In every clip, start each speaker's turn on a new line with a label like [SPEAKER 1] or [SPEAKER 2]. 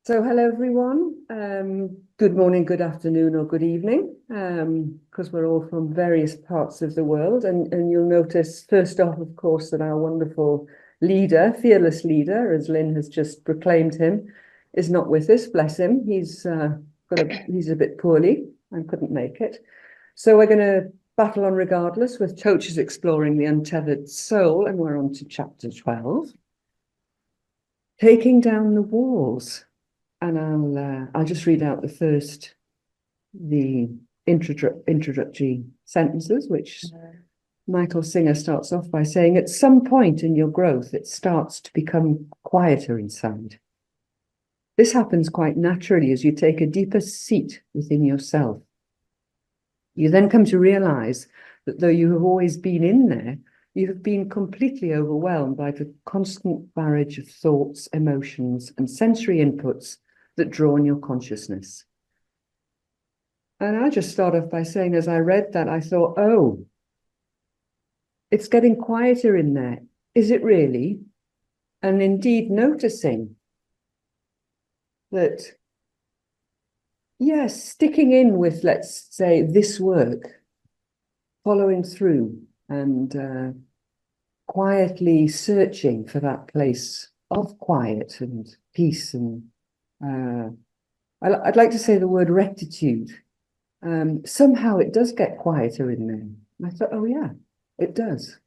[SPEAKER 1] So hello everyone, good morning, good afternoon or good evening, because we're all from various parts of the world, and you'll notice first off, of course, that our wonderful leader, fearless leader, as Lynne has just proclaimed him, is not with us, bless him. He's a bit poorly and couldn't make it. So we're going to battle on regardless with Coaches Exploring the Untethered Soul, and we're on to chapter 12, Taking Down the Walls. And I'll just read out the introductory sentences, which Michael Singer starts off by saying, at some point in your growth, it starts to become quieter inside. This happens quite naturally as you take a deeper seat within yourself. You then come to realize that though you have always been in there, you have been completely overwhelmed by the constant barrage of thoughts, emotions, and sensory inputs that draw on your consciousness. And I just start off by saying, as I read that, I thought, oh, it's getting quieter in there. Is it really? And indeed noticing that, yes, sticking in with, let's say, this work, following through and quietly searching for that place of quiet and peace and I'd like to say the word rectitude. Somehow it does get quieter in there. And I thought, oh yeah, it does.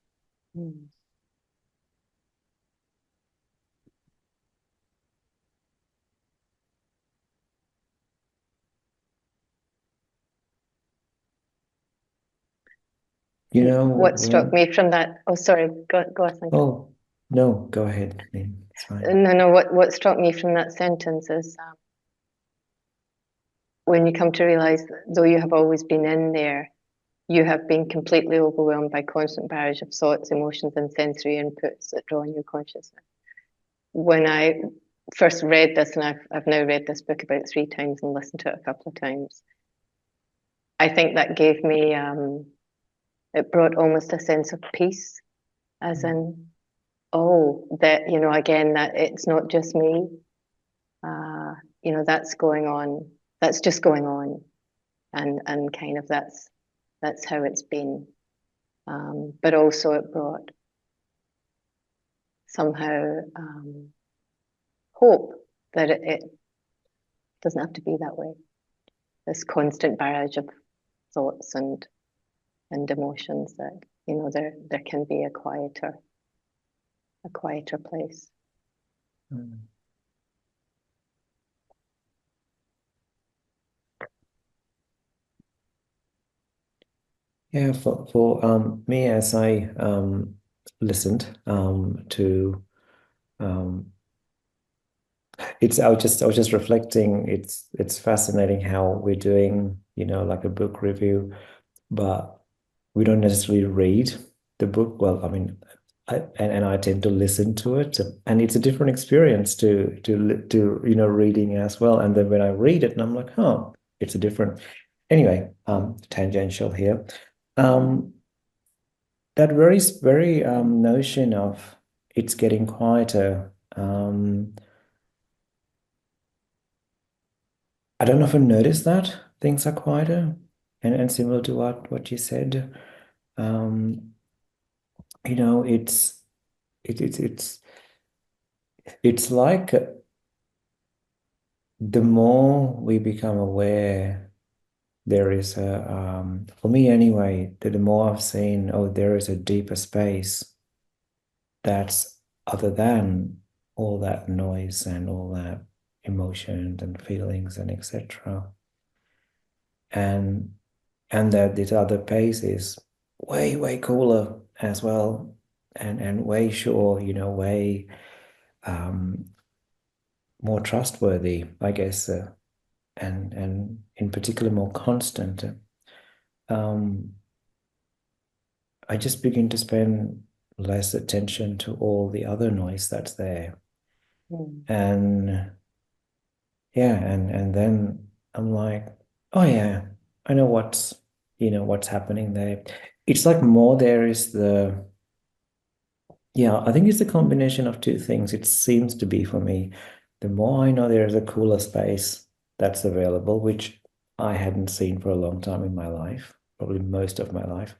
[SPEAKER 2] You know
[SPEAKER 3] what struck me from that? Oh, sorry, go on.
[SPEAKER 2] Oh no, go ahead. It's fine.
[SPEAKER 3] No. What struck me from that sentence is when you come to realize that though you have always been in there, you have been completely overwhelmed by constant barrage of thoughts, emotions, and sensory inputs that draw on your consciousness. When I first read this, and I've now read this book about 3 times and listened to it a couple of times, I think that gave me it brought almost a sense of peace, as in, oh, that, again, that it's not just me, that's going on, that's just going on, and kind of that's how it's been, but also it brought somehow hope that it doesn't have to be that way, this constant barrage of thoughts and emotions, that there can be a quieter place.
[SPEAKER 2] Yeah, for me, as I listened to I was just reflecting. It's fascinating how we're doing, like a book review, but we don't necessarily read the book. Well, I mean, I tend to listen to it, and it's a different experience to reading as well. And then when I read it, and I'm like, oh, it's a different. Anyway, tangential here. That very notion of it's getting quieter. I don't often notice that things are quieter, and similar to what you said. It's like the more we become aware, there is for me anyway, the more I've seen, oh, there is a deeper space that's other than all that noise and all that emotions and feelings and etc. And that this other place is way cooler as well, and way sure, way more trustworthy, I guess, and in particular more constant. I just begin to spend less attention to all the other noise that's there. And yeah, and then I'm like, oh yeah, I know what's happening there. It's like more there is I think it's a combination of two things. It seems to be for me. The more I know there's a cooler space that's available, which I hadn't seen for a long time in my life, probably most of my life.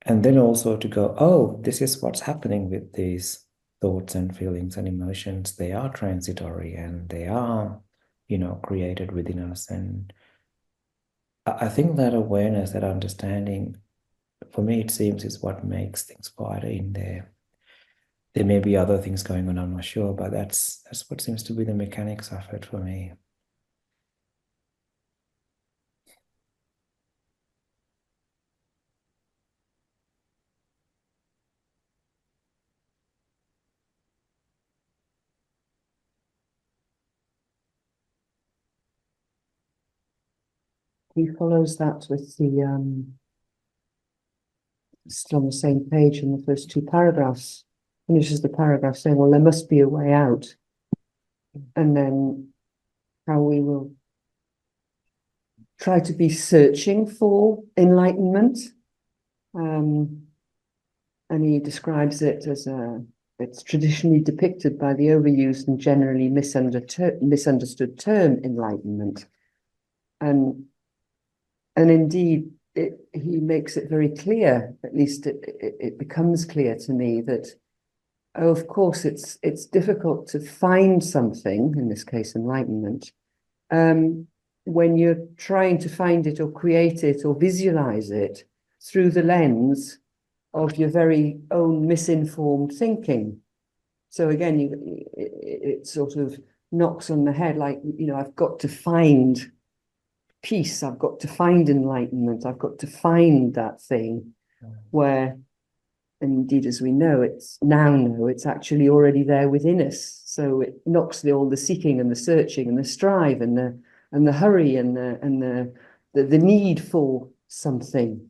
[SPEAKER 2] And then also to go, oh, this is what's happening with these thoughts and feelings and emotions. They are transitory and they are, created within us. And I think that awareness, that understanding, for me, it seems is what makes things quieter in there. There may be other things going on, I'm not sure, but that's what seems to be the mechanics of it for me.
[SPEAKER 1] He follows that with the still on the same page in the first two paragraphs, finishes the paragraph saying, well, there must be a way out. And then how we will try to be searching for enlightenment. And he describes it as it's traditionally depicted by the overused and generally misunderstood term enlightenment. And indeed, he makes it very clear, at least it becomes clear to me that, oh, of course, it's difficult to find something, in this case, enlightenment, when you're trying to find it or create it or visualize it through the lens of your very own misinformed thinking. So again, it sort of knocks on the head, like, I've got to find peace, I've got to find enlightenment, I've got to find that thing where, indeed, as we know, it's actually already there within us. So it knocks all the seeking and the searching and the strive and the hurry and the need for something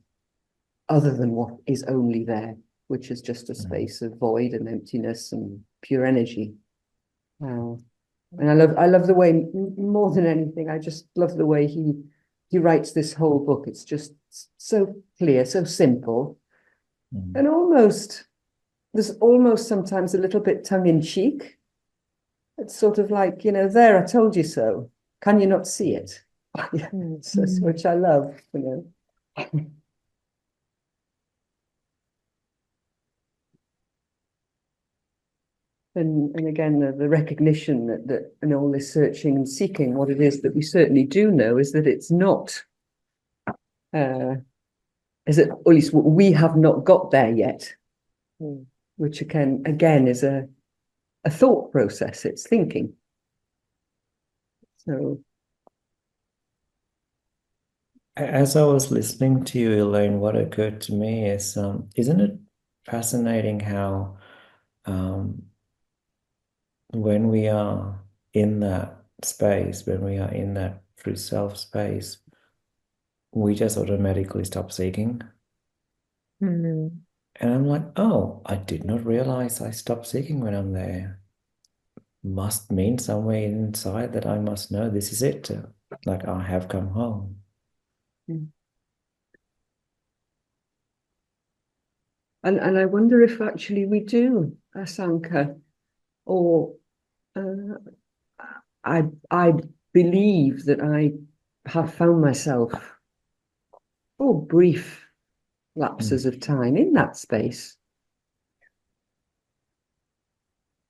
[SPEAKER 1] other than what is only there, which is just a space of void and emptiness and pure energy. And I love the way, more than anything, I just love the way he writes this whole book. It's just so clear, so simple, and there's almost sometimes a little bit tongue in cheek. It's sort of like, there, I told you so. Can you not see it? Which I love, And again, the recognition that in all this searching and seeking, what it is that we certainly do know is that it's not, is it, or at least we have not got there yet, which again is a thought process. It's thinking. So,
[SPEAKER 2] As I was listening to you, Elaine, what occurred to me is, isn't it fascinating how when we are in that space, when we are in that true self space, we just automatically stop seeking. And I'm like, oh, I did not realize I stopped seeking when I'm there. Must mean somewhere inside that I must know this is it. Like I have come home.
[SPEAKER 1] and I wonder if actually we do, Asanka, or I believe that I have found myself, brief lapses of time in that space.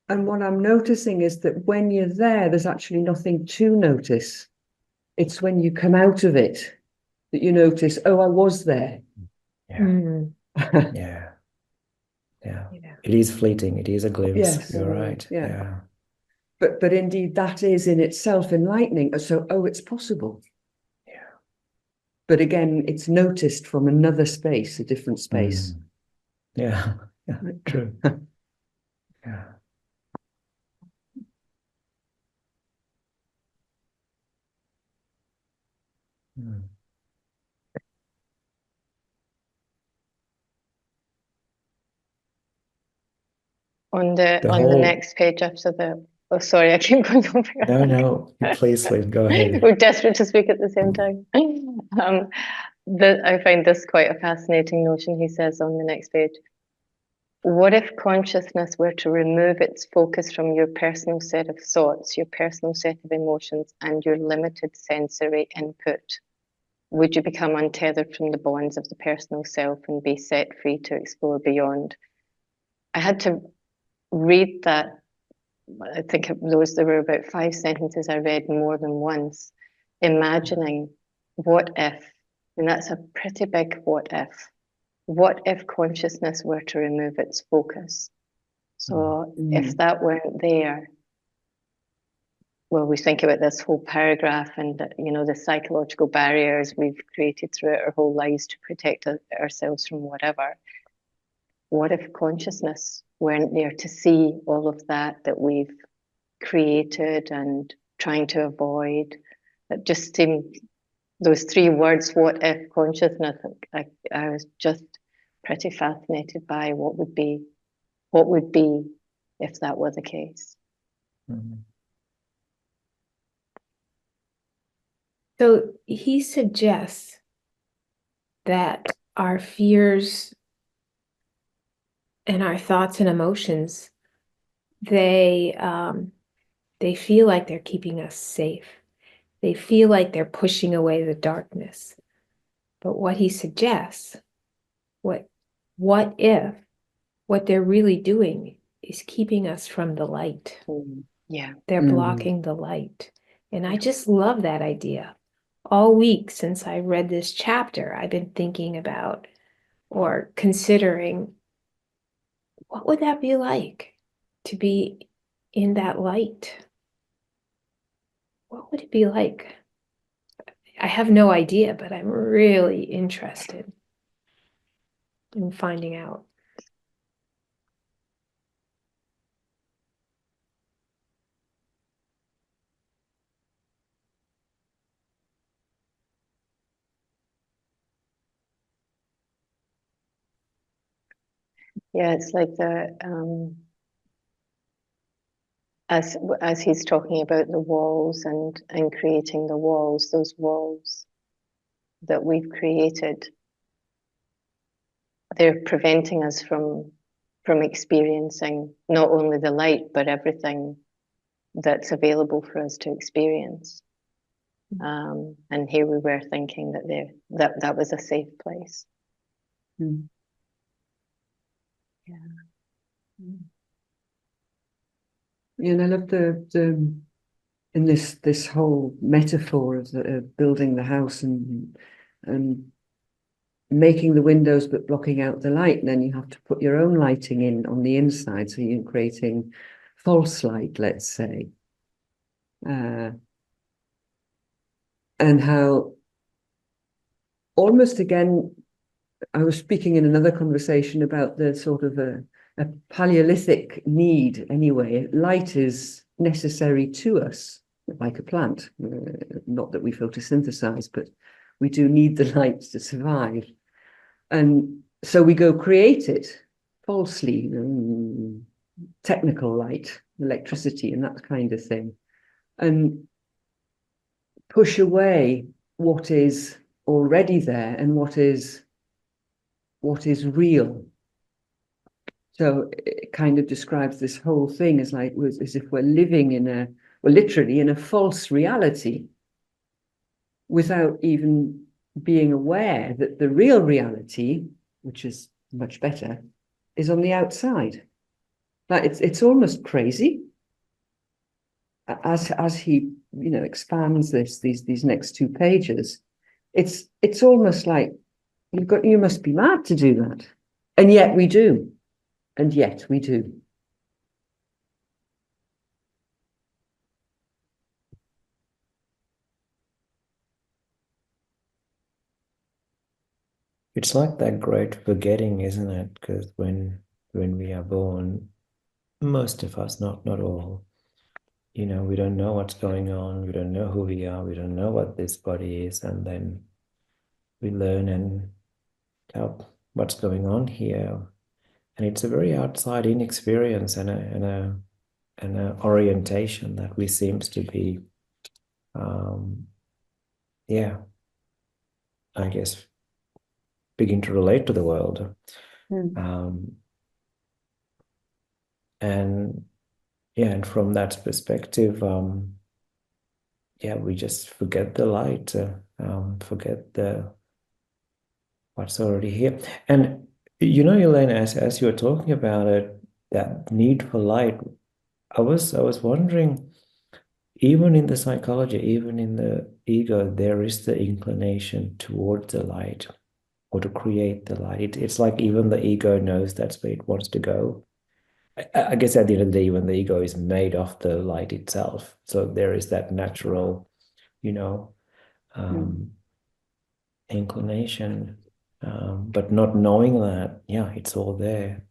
[SPEAKER 1] And what I'm noticing is that when you're there, there's actually nothing to notice. It's when you come out of it that you notice, oh, I was there.
[SPEAKER 2] Yeah. Yeah. Yeah. It is fleeting. It is a glimpse.
[SPEAKER 1] Yes.
[SPEAKER 2] You're right.
[SPEAKER 1] Yeah. But indeed, that is in itself enlightening. So, it's possible.
[SPEAKER 2] Yeah.
[SPEAKER 1] But again, it's noticed from another space, a different space.
[SPEAKER 2] Yeah. Yeah. True. Yeah.
[SPEAKER 3] On the
[SPEAKER 2] whole
[SPEAKER 3] next page after the, oh sorry, I keep going over.
[SPEAKER 2] no, please, Lynn, go ahead.
[SPEAKER 3] We're desperate to speak at the same time. I find this quite a fascinating notion. He says on the next page, what if consciousness were to remove its focus from your personal set of thoughts, your personal set of emotions, and your limited sensory input? Would you become untethered from the bonds of the personal self and be set free to explore beyond? I had to read that. I think there were about 5 sentences I read more than once, imagining what if, and that's a pretty big what if. What if consciousness were to remove its focus? So if that weren't there, well, we think about this whole paragraph and, the psychological barriers we've created throughout our whole lives to protect ourselves from whatever. What if consciousness weren't there to see all of that we've created and trying to avoid? It just seemed, those 3 words, what if consciousness, I was just pretty fascinated by what would be if that were the case.
[SPEAKER 4] So he suggests that our fears and our thoughts and emotions, they feel like they're keeping us safe. They feel like they're pushing away the darkness. But what he suggests, what if what they're really doing is keeping us from the light?
[SPEAKER 3] Yeah.
[SPEAKER 4] They're blocking the light. And I just love that idea. All week since I read this chapter, I've been thinking about or considering, what would that be like to be in that light? What would it be like? I have no idea, but I'm really interested in finding out.
[SPEAKER 3] Yeah, it's like as he's talking about the walls and creating the walls, those walls that we've created, they're preventing us from experiencing not only the light but everything that's available for us to experience. And here we were thinking that was a safe place.
[SPEAKER 1] Yeah. Yeah, and I love the in this whole metaphor of building the house and making the windows but blocking out the light, and then you have to put your own lighting in on the inside, so you're creating false light, let's say. And how almost again, I was speaking in another conversation about the sort of a Paleolithic need anyway. Light is necessary to us, like a plant. Not that we photosynthesize, but we do need the light to survive. And so we go create it falsely, technical light, electricity, and that kind of thing, and push away what is already there and what is real. So it kind of describes this whole thing as if we're living literally in a false reality, without even being aware that the real reality, which is much better, is on the outside. Like it's almost crazy. As he expands these next 2 pages, it's almost like you must be mad to do that, and yet we do. And yet we do.
[SPEAKER 2] It's like that great forgetting, isn't it? Because when we are born, most of us, not all, we don't know what's going on, we don't know who we are, we don't know what this body is, and then we learn and help what's going on here. And it's a very outside in experience and a orientation that we seems to be, yeah, I guess begin to relate to the world. And yeah, and from that perspective, yeah, we just forget the light, forget what's already here. And you know, Elaine, as you were talking about it, that need for light, I was wondering, even in the psychology, even in the ego, there is the inclination towards the light or to create the light. It's like even the ego knows that's where it wants to go. I guess at the end of the day, even the ego is made of the light itself. So there is that natural, you know, inclination, but not knowing that, yeah, it's all there.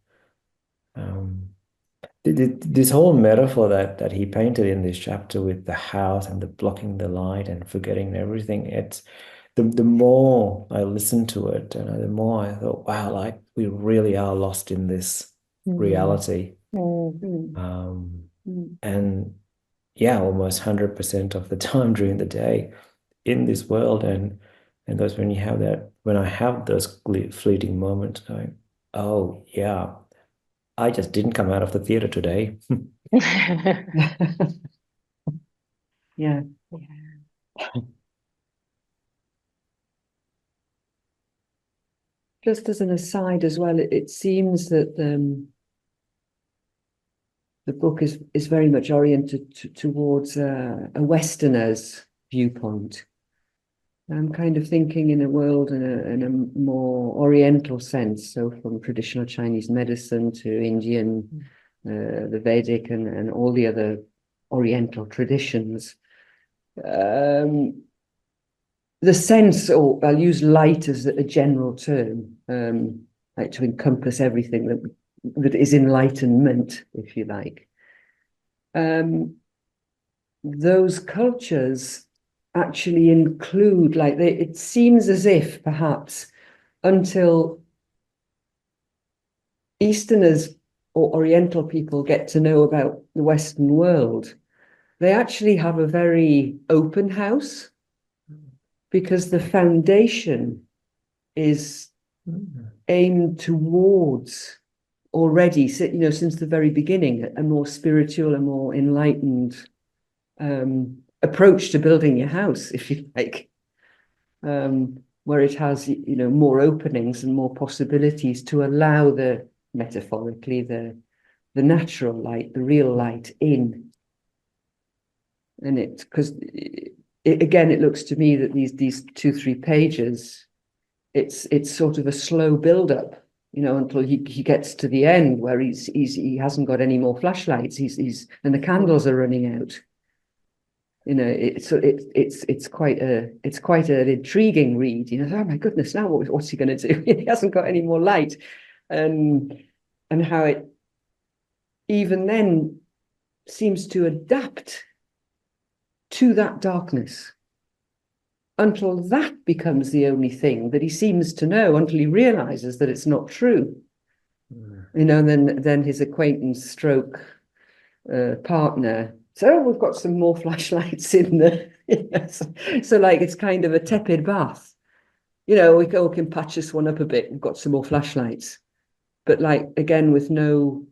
[SPEAKER 2] This whole metaphor that he painted in this chapter with the house and the blocking the light and forgetting everything, it's the more I listened to it, and the more I thought, wow, like we really are lost in this reality. And yeah, almost 100% of the time during the day in this world, and those when you have that, when I have those fleeting moments going, oh yeah, I just didn't come out of the theater today.
[SPEAKER 1] Yeah. Just as an aside as well, it seems that the book is very much oriented towards a Westerner's viewpoint. I'm kind of thinking in a world in a more Oriental sense, so from traditional Chinese medicine to Indian, the Vedic, and all the other Oriental traditions. The sense, or I'll use light as a general term, like to encompass everything that is enlightenment, if you like. Those cultures actually include, like, it seems as if perhaps until Easterners or Oriental people get to know about the Western world, they actually have a very open house, because the foundation is aimed towards already, you know, since the very beginning, a more spiritual, a more enlightened approach to building your house, if you like, where it has, you know, more openings and more possibilities to allow the, metaphorically, the natural light, the real light in. And it, because again, it looks to me that these 2-3 pages, it's sort of a slow build up, you know, until he gets to the end where he hasn't got any more flashlights. And the candles are running out. You know, it's quite an intriguing read. You know, oh my goodness, now what's he going to do? He hasn't got any more light, and how it even then seems to adapt to that darkness until that becomes the only thing that he seems to know, until he realizes that it's not true. You know, and then his acquaintance stroke partner, so we've got some more flashlights in there. So like it's kind of a tepid bath. You know, we can patch this one up a bit. We've got some more flashlights, but like again with no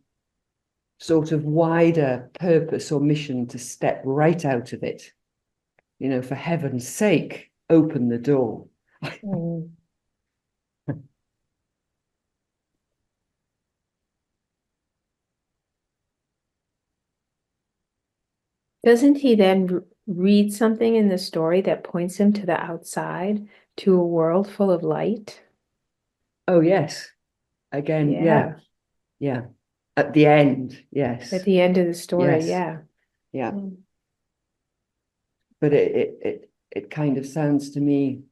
[SPEAKER 1] sort of wider purpose or mission to step right out of it. You know, for heaven's sake, open the door.
[SPEAKER 4] Doesn't he then read something in the story that points him to the outside, to a world full of light?
[SPEAKER 1] Oh, yes. Again, yeah. At the end, yes.
[SPEAKER 4] At the end of the story,
[SPEAKER 1] yes. Yeah. But it kind of sounds to me,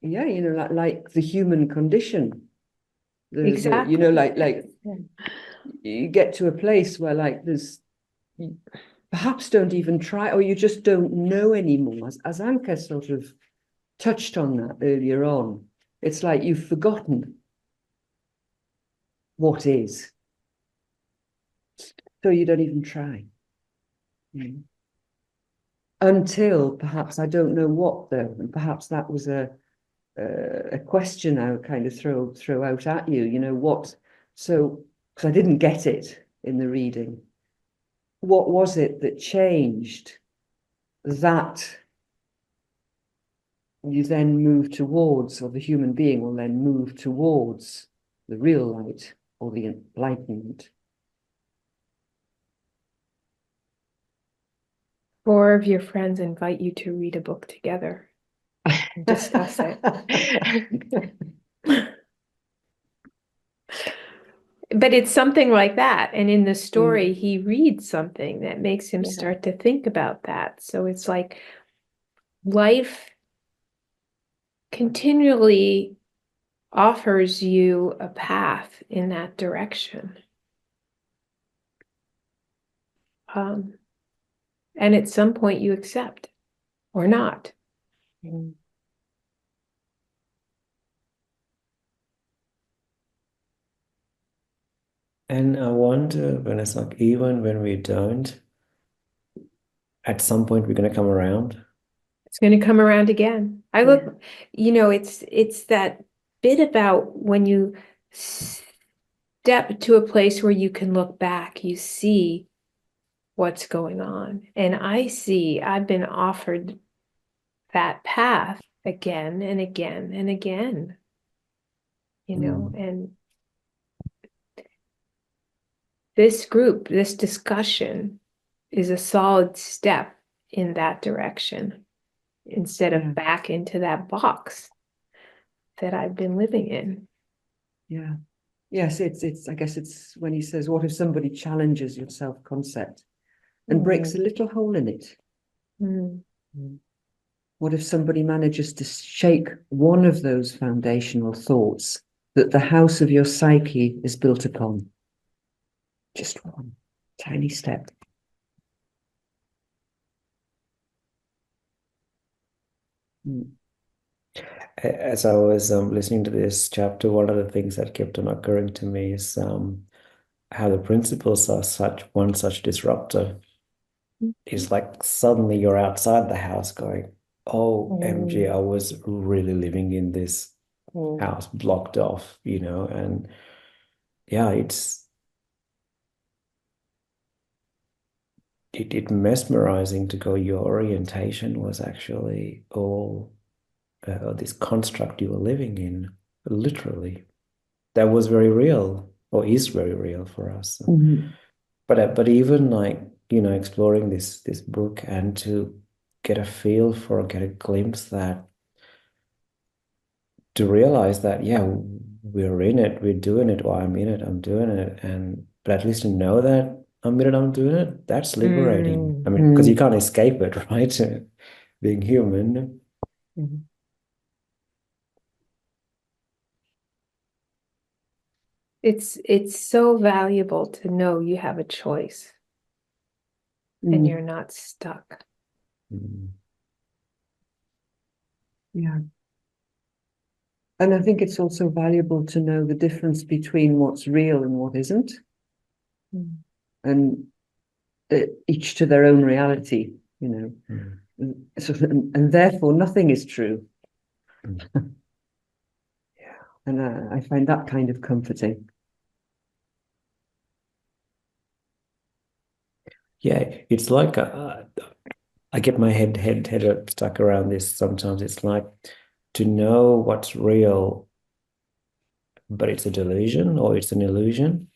[SPEAKER 1] yeah, you know, like the human condition.
[SPEAKER 4] Exactly.
[SPEAKER 1] You know, like you get to a place where like there's, perhaps don't even try, or you just don't know anymore. As Anka sort of touched on that earlier on, it's like you've forgotten. what is. So you don't even try. Until perhaps I don't know what though, and perhaps that was a question I would kind of throw out at you. You know what? So because I didn't get it in the reading. What was it that changed that you then move towards, or the human being will then move towards the real light or the enlightenment?
[SPEAKER 4] 4 of your friends invite you to read a book together and discuss it. But it's something like that. And in the story, he reads something that makes him start to think about that. So it's like life continually offers you a path in that direction. And at some point you accept or not.
[SPEAKER 2] And I wonder when it's like, even when we don't, at some point we're going to come around.
[SPEAKER 4] It's going to come around again. I look, it's that bit about when you step to a place where you can look back, you see what's going on. And I've been offered that path again and again and again, and this group, this discussion is a solid step in that direction instead of back into that box that I've been living in.
[SPEAKER 1] Yeah. Yes, it's I guess it's when he says, what if somebody challenges your self-concept and breaks a little hole in it? What if somebody manages to shake one of those foundational thoughts that the house of your psyche is built upon? Just one tiny step.
[SPEAKER 2] As I was listening to this chapter, one of the things that kept on occurring to me is how the principles are one such disruptor. It's like suddenly you're outside the house going, oh, MG, I was really living in this house blocked off, and yeah, it's mesmerizing to go, your orientation was actually all this construct you were living in, literally. That was very real, or is very real for us. But even like, exploring this book and to get a feel for, get a glimpse that, to realize that, yeah, we're in it, we're doing it, or I'm in it, I'm doing it. But at least to know that I'm in it, I'm doing it, that's liberating. I mean, because you can't escape it, right? Being human.
[SPEAKER 4] It's so valuable to know you have a choice and you're not stuck.
[SPEAKER 1] Yeah. And I think it's also valuable to know the difference between what's real and what isn't. And each to their own reality, So, and therefore nothing is true. And I find that kind of comforting.
[SPEAKER 2] Yeah, it's like I get my head stuck around this sometimes. It's like to know what's real, but it's a delusion or it's an illusion.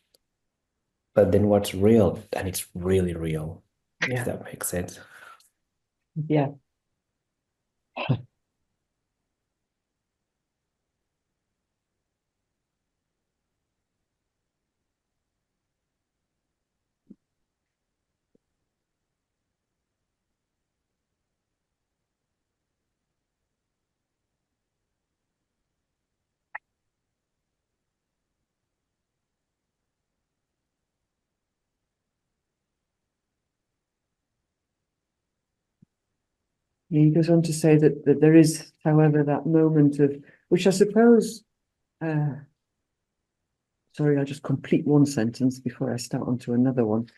[SPEAKER 2] But then what's real, and it's really real. If that makes sense.
[SPEAKER 1] Yeah. He goes on to say that there is, however, that moment of, which I suppose sorry, I'll just complete one sentence before I start onto another one.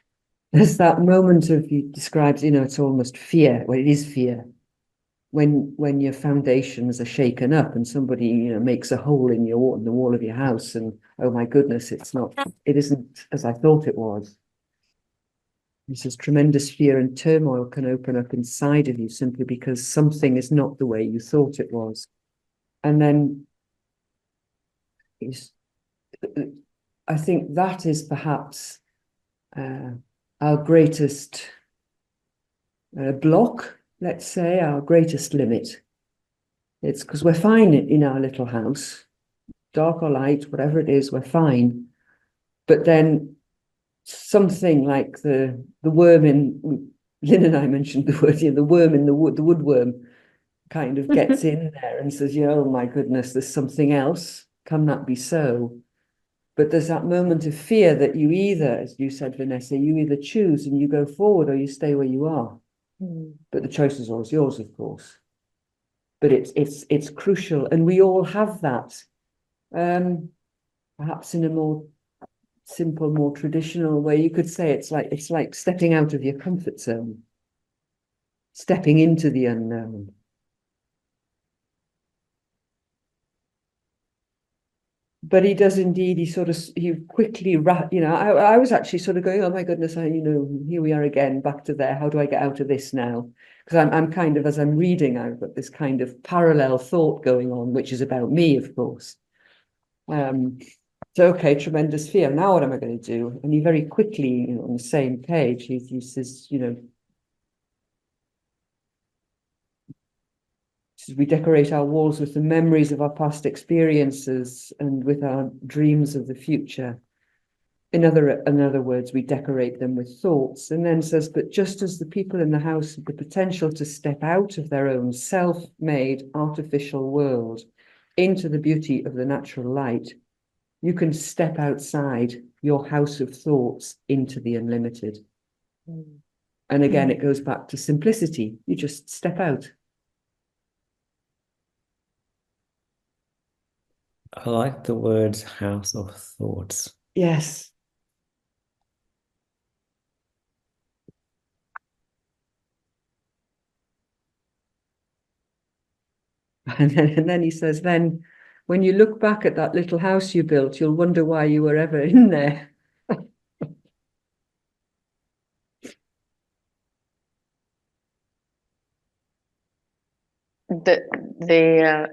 [SPEAKER 1] There's that moment of, he describes, it's almost fear. Well, it is fear. When your foundations are shaken up and somebody, makes a hole in the wall of your house, and oh my goodness, it isn't as I thought it was. He says tremendous fear and turmoil can open up inside of you simply because something is not the way you thought it was. And then I think that is perhaps our greatest block, let's say, our greatest limit. It's because we're fine in our little house, dark or light, whatever it is, we're fine. But then something like the worm in, Lynne and I mentioned the word, the worm in the wood, the woodworm kind of gets in there and says, oh my goodness, there's something else. Can that be so? But there's that moment of fear that you either, as you said, Vanessa, you either choose and you go forward or you stay where you are. But the choice is always yours, of course. But it's crucial, and we all have that. Perhaps in a more simple, more traditional way, you could say it's like stepping out of your comfort zone, stepping into the unknown. But he does indeed, he quickly, I was actually sort of going, oh my goodness, here we are again, back to there. How do I get out of this now? Because I'm kind of, as I'm reading, I've got this kind of parallel thought going on, which is about me, of course. So, okay, tremendous fear. Now what am I going to do? And he very quickly, on the same page, he says, we decorate our walls with the memories of our past experiences and with our dreams of the future. In other words, we decorate them with thoughts. And then says, but just as the people in the house have the potential to step out of their own self-made artificial world into the beauty of the natural light, you can step outside your house of thoughts into the unlimited. And again, it goes back to simplicity. You just step out.
[SPEAKER 2] I like the words house of thoughts.
[SPEAKER 1] Yes. And then he says, then when you look back at that little house you built, you'll wonder why you were ever in there.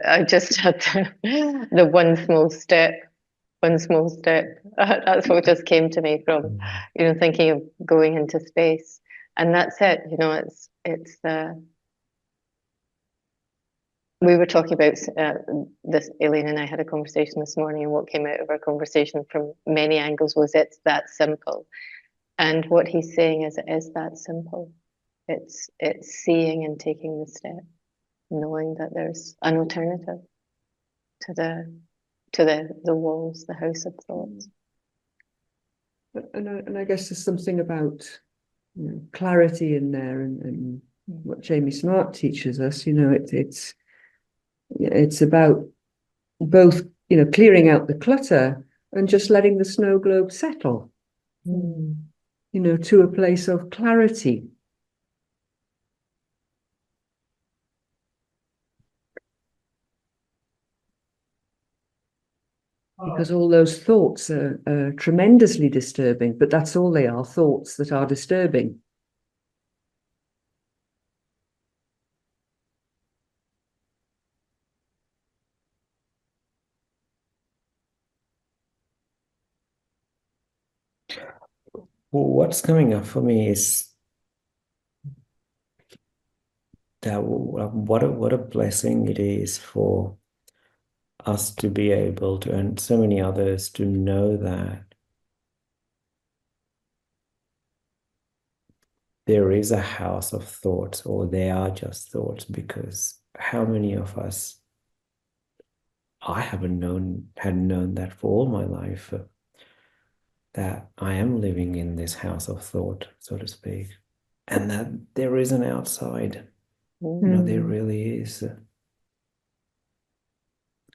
[SPEAKER 3] I just had the one small step. That's what just came to me from, thinking of going into space, and that's it. It's we were talking about this. Elaine and I had a conversation this morning, and what came out of our conversation from many angles was it's that simple. And what he's saying is it is that simple. It's seeing and taking the step, knowing that there's an alternative to the walls, the house of thoughts.
[SPEAKER 1] And I guess there's something about clarity in there, and what Jamie Smart teaches us. It's about both clearing out the clutter and just letting the snow globe settle. To a place of clarity. Because all those thoughts are tremendously disturbing, but that's all they are, thoughts that are disturbing.
[SPEAKER 2] Well, what's coming up for me is that what a blessing it is for us to be able to, and so many others to know that there is a house of thoughts, or they are just thoughts, because how many of us, I hadn't known that for all my life, that I am living in this house of thought, so to speak, and that there is an outside. There really is.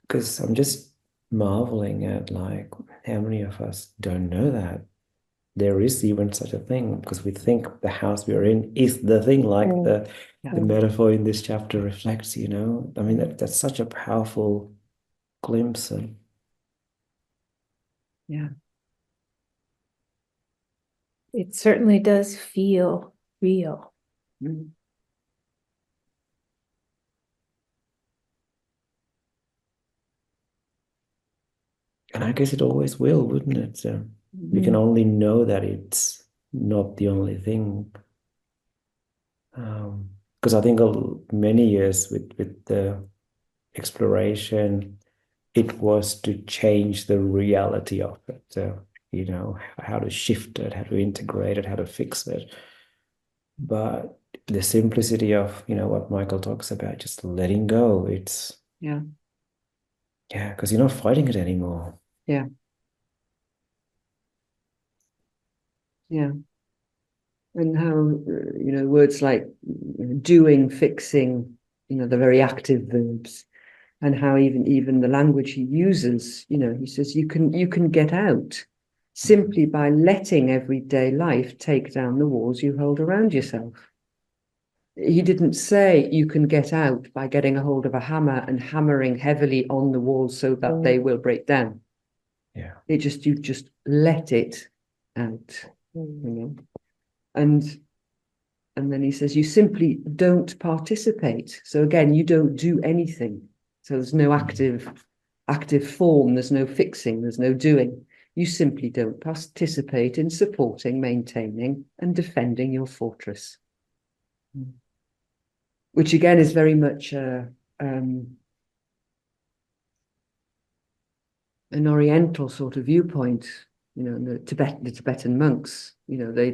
[SPEAKER 2] Because I'm just marveling at like how many of us don't know that there is even such a thing, because we think the house we're in is the thing, like the metaphor in this chapter reflects, you know. I mean, that's such a powerful glimpse of.
[SPEAKER 1] Yeah.
[SPEAKER 4] It certainly does feel real.
[SPEAKER 1] Mm.
[SPEAKER 2] And I guess it always will, wouldn't it? So we can only know that it's not the only thing. Because I think many years with the exploration, it was to change the reality of it. So, you know, how to shift it, how to integrate it, how to fix it. But the simplicity of, you know, what Michael talks about, just letting go, it's,
[SPEAKER 1] Yeah.
[SPEAKER 2] yeah, because you're not fighting it anymore.
[SPEAKER 1] Yeah. Yeah. And how, you know, words like doing, fixing, you know, the very active verbs, and how even the language he uses, you know, he says you can get out simply by letting everyday life take down the walls you hold around yourself. He didn't say you can get out by getting a hold of a hammer and hammering heavily on the walls so that they will break down.
[SPEAKER 2] Yeah.
[SPEAKER 1] You just let it out, you know. And then he says you simply don't participate. So again, you don't do anything. So there's no active form, there's no fixing, there's no doing. You simply don't participate in supporting, maintaining, and defending your fortress. Which again is very much an Oriental sort of viewpoint. You know, the Tibetan monks, you know, they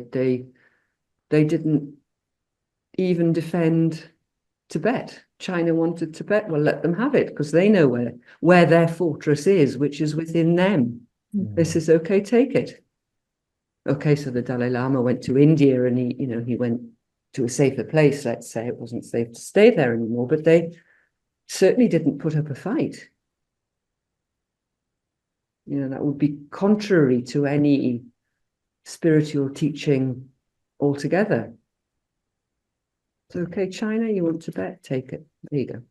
[SPEAKER 1] didn't even defend Tibet. China wanted Tibet, well, let them have it, because they know where their fortress is, which is within them. They says, okay, take it. Okay, so the Dalai Lama went to India and he went to a safer place, let's say. It wasn't safe to stay there anymore, but they certainly didn't put up a fight. You know, that would be contrary to any spiritual teaching altogether. So, okay, China, you want Tibet, take it. There you go.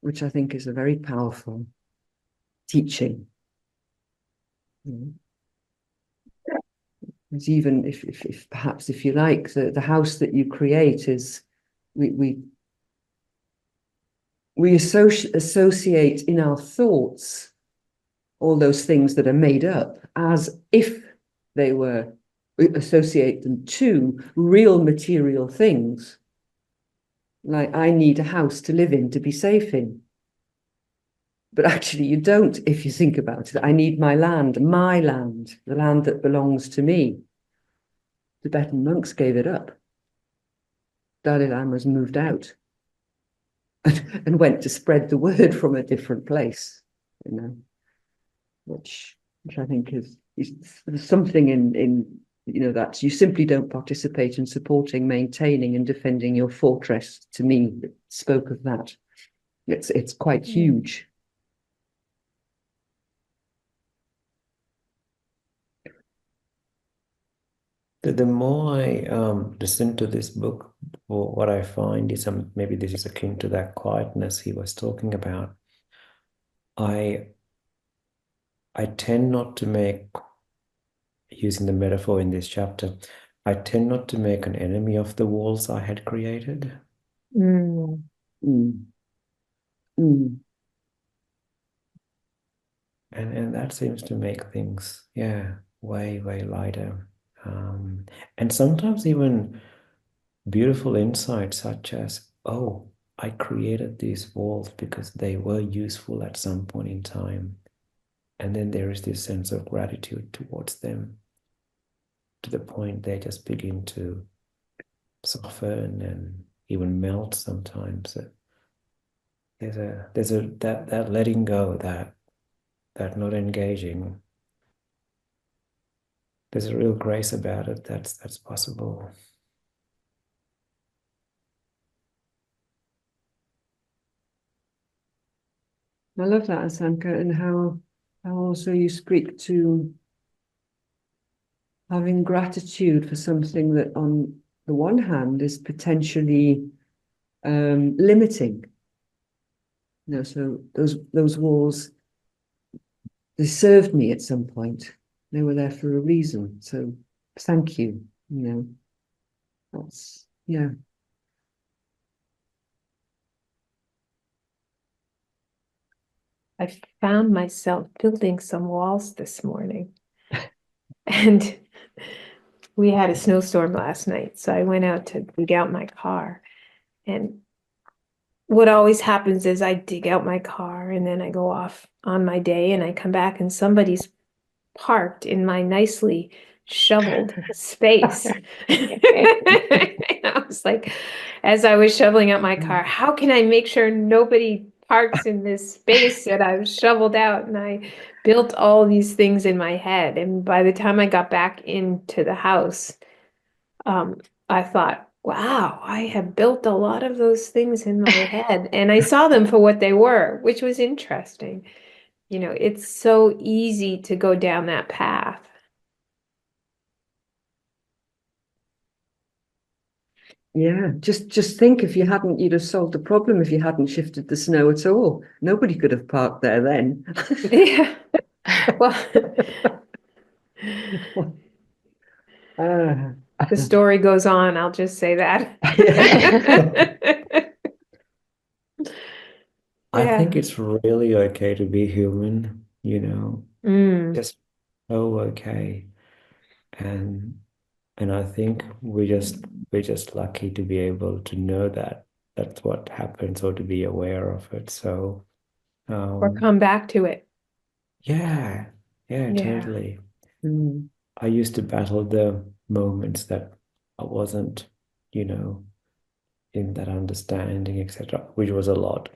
[SPEAKER 1] Which I think is a very powerful teaching. It's even if perhaps, if you like, the house that you create is, we associate in our thoughts all those things that are made up as if they were, we associate them to real material things. Like, I need a house to live in, to be safe in. But actually you don't, if you think about it. I need my land, the land that belongs to me. Tibetan monks gave it up. Dalai Lama's moved out and went to spread the word from a different place, you know, which I think is something in you know, that you simply don't participate in supporting, maintaining, and defending your fortress. To me, it spoke of that. It's quite huge.
[SPEAKER 2] The more I listen to this book, what I find is, maybe this is akin to that quietness he was talking about. I tend not to make, using the metaphor in this chapter, I tend not to make an enemy of the walls I had created.
[SPEAKER 1] Mm. Mm. Mm.
[SPEAKER 2] And that seems to make things, yeah, way, way lighter. And sometimes even beautiful insights such as, oh, I created these walls because they were useful at some point in time. And then there is this sense of gratitude towards them, to the point they just begin to soften and even melt sometimes. There's a that letting go, that not engaging. There's a real grace about it that's possible.
[SPEAKER 1] I love that, Asakna, and how also you speak to having gratitude for something that on the one hand is potentially limiting. You know, so those walls, they served me at some point. They were there for a reason. So thank you. You know, that's yeah.
[SPEAKER 4] I found myself building some walls this morning. And we had a snowstorm last night, so I went out to dig out my car. And what always happens is I dig out my car and then I go off on my day and I come back and somebody's parked in my nicely shoveled space. I was like, as I was shoveling out my car, how can I make sure nobody parks in this space that I've shoveled out? And I built all these things in my head. And by the time I got back into the house, I thought, wow, I have built a lot of those things in my head. And I saw them for what they were, which was interesting. You know, it's so easy to go down that path.
[SPEAKER 1] Yeah, just think if you'd have solved the problem if you hadn't shifted the snow at all. Nobody could have parked there then.
[SPEAKER 4] Yeah. Well, the story goes on, I'll just say that.
[SPEAKER 2] I
[SPEAKER 4] Yeah.
[SPEAKER 2] think it's really okay to be human, you know, just so okay. And I think we're just lucky to be able to know that that's what happens or to be aware of it. So
[SPEAKER 4] Or come back to it.
[SPEAKER 2] yeah,
[SPEAKER 4] Yeah.
[SPEAKER 2] totally.
[SPEAKER 1] Mm.
[SPEAKER 2] I used to battle the moments that I wasn't, you know, in that understanding, etc., which was a lot.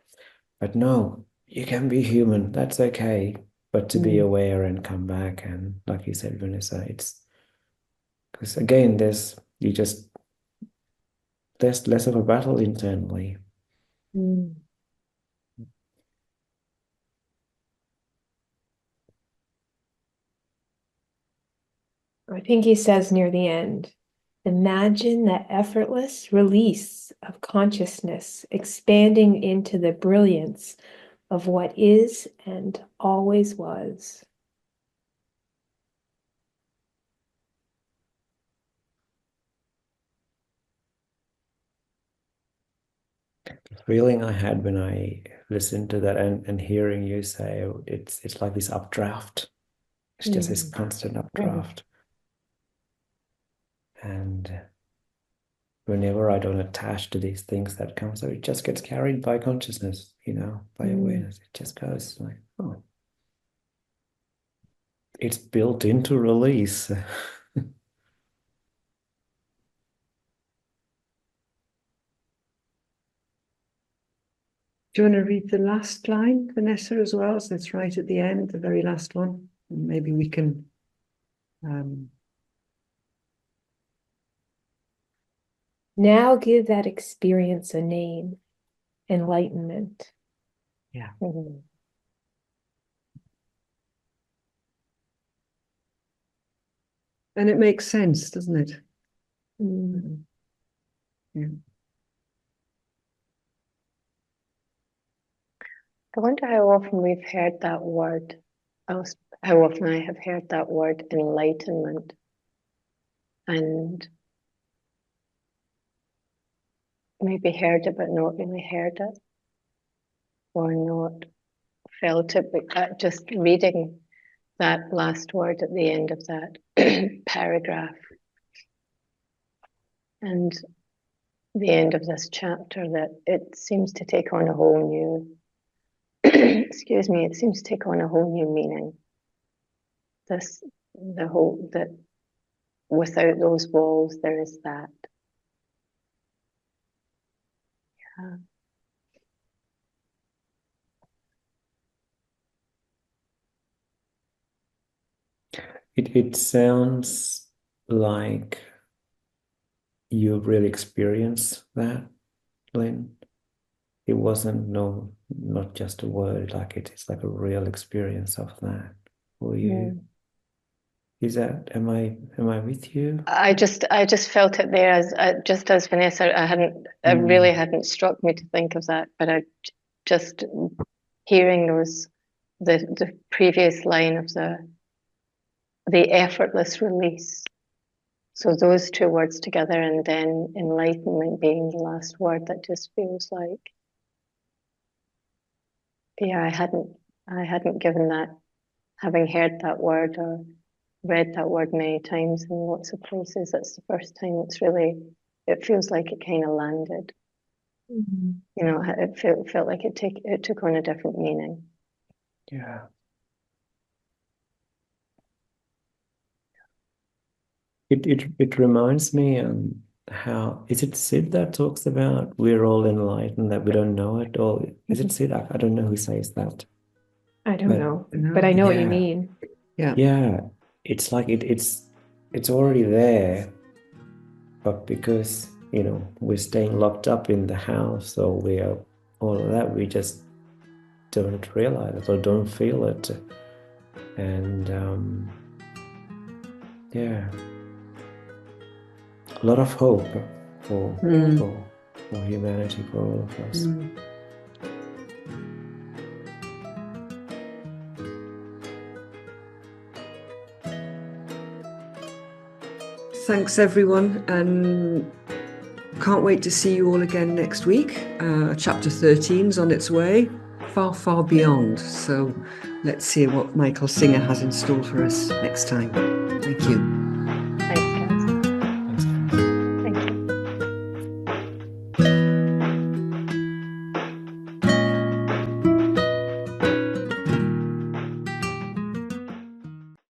[SPEAKER 2] But no, you can be human. That's okay. But to be aware and come back, and like you said, Vanessa, it's because again, there's less of a battle internally.
[SPEAKER 4] I think he says near the end, imagine the effortless release of consciousness expanding into the brilliance of what is and always was.
[SPEAKER 2] The feeling I had when I listened to that and hearing you say it's like this updraft. It's just this constant updraft. And whenever I don't attach to these things that come, so it just gets carried by consciousness, you know, by awareness. It just goes like, oh, it's built into release.
[SPEAKER 1] Do you want to read the last line, Vanessa, as well? So it's right at the end, the very last one. And maybe we can
[SPEAKER 4] Now give that experience a name, enlightenment.
[SPEAKER 1] yeah. And it makes sense, doesn't it? Yeah.
[SPEAKER 3] I wonder how often we've heard that word. How often I have heard that word enlightenment. And maybe heard it, but not really heard it. Or not felt it. But just reading that last word at the end of that paragraph. And the end of this chapter, that it seems to take on a whole new excuse me, it seems to take on a whole new meaning. The whole, that without those walls there is that. Yeah.
[SPEAKER 2] It sounds like you really experienced that, Lynne. it wasn't not just a word, like it's like a real experience of that for you. Is that, am I with you?
[SPEAKER 3] I just felt it there as just as Vanessa. It really hadn't struck me to think of that, but I just hearing the previous line of the effortless release. So those two words together, and then enlightenment being the last word, that just feels like, yeah, I hadn't given that, having heard that word or read that word many times in lots of places. That's the first time it feels like it kind of landed.
[SPEAKER 4] Mm-hmm.
[SPEAKER 3] You know, it felt like it took on a different meaning.
[SPEAKER 2] Yeah. It reminds me how, is it Sid that talks about we're all enlightened, that we don't know it, or is it Sid? I don't know who says that.
[SPEAKER 4] I don't
[SPEAKER 2] But-
[SPEAKER 4] know, but I know what you
[SPEAKER 2] Yeah.
[SPEAKER 4] mean.
[SPEAKER 2] Yeah, it's like it's already there, but because we're staying locked up in the house, or we are all of that, we just don't realize it or don't feel it, and yeah, a lot of hope for humanity, for all of us.
[SPEAKER 1] Thanks, everyone, and can't wait to see you all again next week. Chapter 13's on its way, far, far beyond. So let's see what Michael Singer has in store for us next time. Thank you.